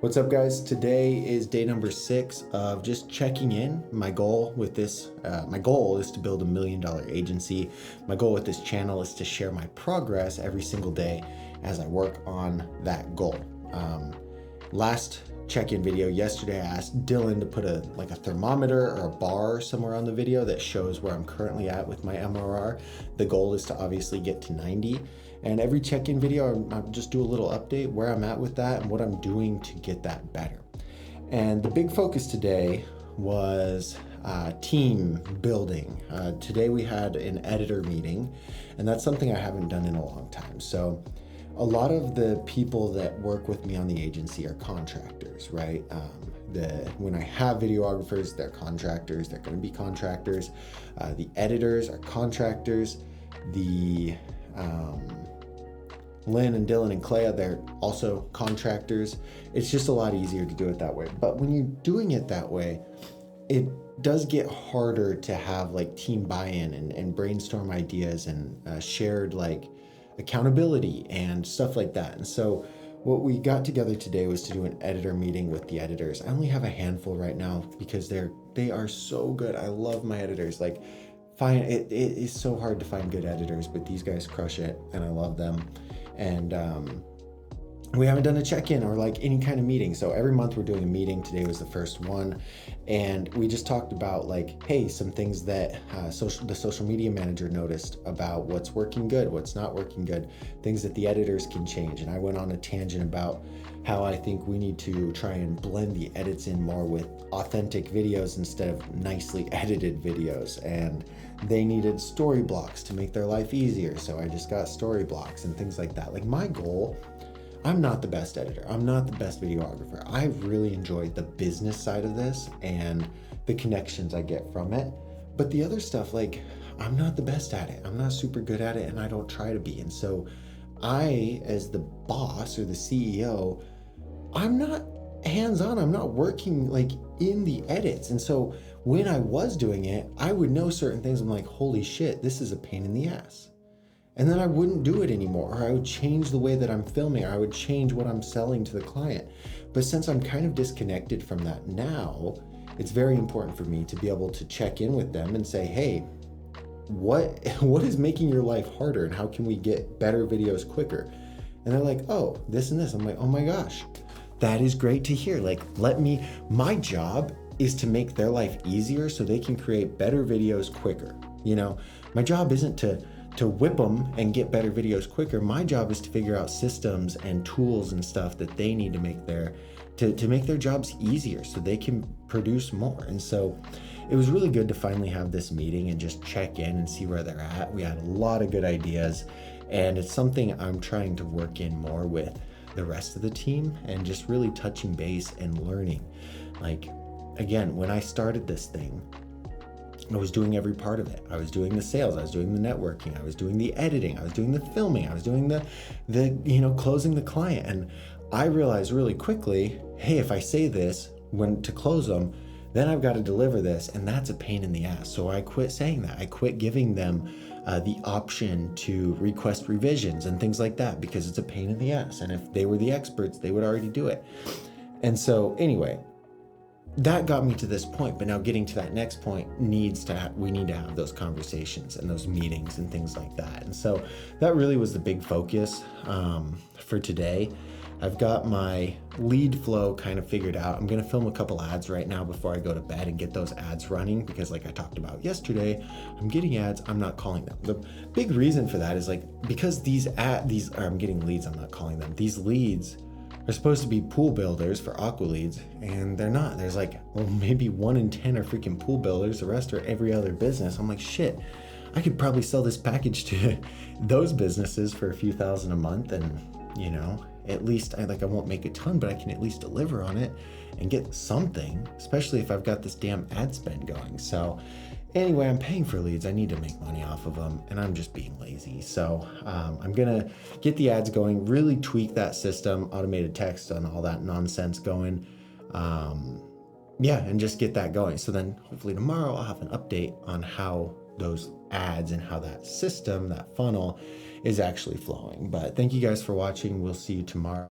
What's up, guys? Today is day number 6 of just checking in. My goal with this, my goal is to build $1 million agency. My goal with this channel is to share my progress every single day as I work on that goal. Last check-in video yesterday, I asked Dylan to put a thermometer or a bar somewhere on the video that shows where I'm currently at with my MRR. The goal is to obviously get to 90. And every check-in video, I'll just do a little update where I'm at with that and what I'm doing to get that better. And the big focus today was team building. Today we had an editor meeting, and that's something I haven't done in a long time. So a lot of the people that work with me on the agency are contractors, right? When I have videographers, they're contractors, they're gonna be contractors. The editors are contractors. Lynn and Dylan and Clea, they're also contractors. It's just a lot easier to do it that way. But when you're doing it that way, it does get harder to have team buy-in and brainstorm ideas and shared accountability and stuff like that. And so what we got together today was to do an editor meeting with the editors. I only have a handful right now because they are so good. I love my editors. It is so hard to find good editors, but these guys crush it and I love them. And we haven't done a check-in or any kind of meeting. So every month we're doing a meeting. Today was the first one. And we just talked about hey, some things that the social media manager noticed about what's working good, what's not working good, things that the editors can change. And I went on a tangent about how I think we need to try and blend the edits in more with authentic videos instead of nicely edited videos. And they needed story blocks to make their life easier. So I just got story blocks and things like that. My goal, I'm not the best editor. I'm not the best videographer. I really enjoyed the business side of this and the connections I get from it. But the other stuff, I'm not the best at it. I'm not super good at it and I don't try to be. And so I, as the boss or the CEO, I'm not hands-on. I'm not working in the edits. And so when I was doing it, I would know certain things. I'm like, holy shit, this is a pain in the ass. And then I wouldn't do it anymore, or I would change the way that I'm filming, or I would change what I'm selling to the client. But since I'm kind of disconnected from that now, it's very important for me to be able to check in with them and say, hey, what is making your life harder and how can we get better videos quicker? And they're like, oh, this and this. I'm like, oh my gosh, that is great to hear. My job is to make their life easier so they can create better videos quicker. My job isn't to whip them and get better videos quicker. My job is to figure out systems and tools and stuff that they need to make their jobs easier so they can produce more. And so it was really good to finally have this meeting and just check in and see where they're at. We had a lot of good ideas, and it's something I'm trying to work in more with the rest of the team and just really touching base and learning. Again, when I started this thing, I was doing every part of it. I was doing the sales, I was doing the networking, I was doing the editing, I was doing the filming, I was doing the closing the client. And I realized really quickly, hey, if I say this when to close them, then I've got to deliver this, and that's a pain in the ass. So I quit saying that. I quit giving them the option to request revisions and things like that because it's a pain in the ass. And if they were the experts, they would already do it. And so anyway, that got me to this point, but now getting to that next point we need to have those conversations and those meetings and things like that. And so that really was the big focus for today. I've got my lead flow kind of figured out. I'm going to film a couple ads right now before I go to bed and get those ads running because like I talked about yesterday, I'm getting ads, I'm not calling them. The big reason for that is because I'm getting leads, I'm not calling them. These leads are supposed to be pool builders for aqua leads, and they're not. There's maybe 1 in 10 are freaking pool builders. The rest are every other business. I'm like, shit, I could probably sell this package to those businesses for a few thousand a month, and at least I won't make a ton, but I can at least deliver on it and get something, especially if I've got this damn ad spend going. So anyway, I'm paying for leads. I need to make money off of them, and I'm just being lazy. So I'm gonna get the ads going, really tweak that system, automated text and all that nonsense going. And just get that going. So then hopefully tomorrow I'll have an update on how those ads and how that system, that funnel is actually flowing. But thank you guys for watching. We'll see you tomorrow.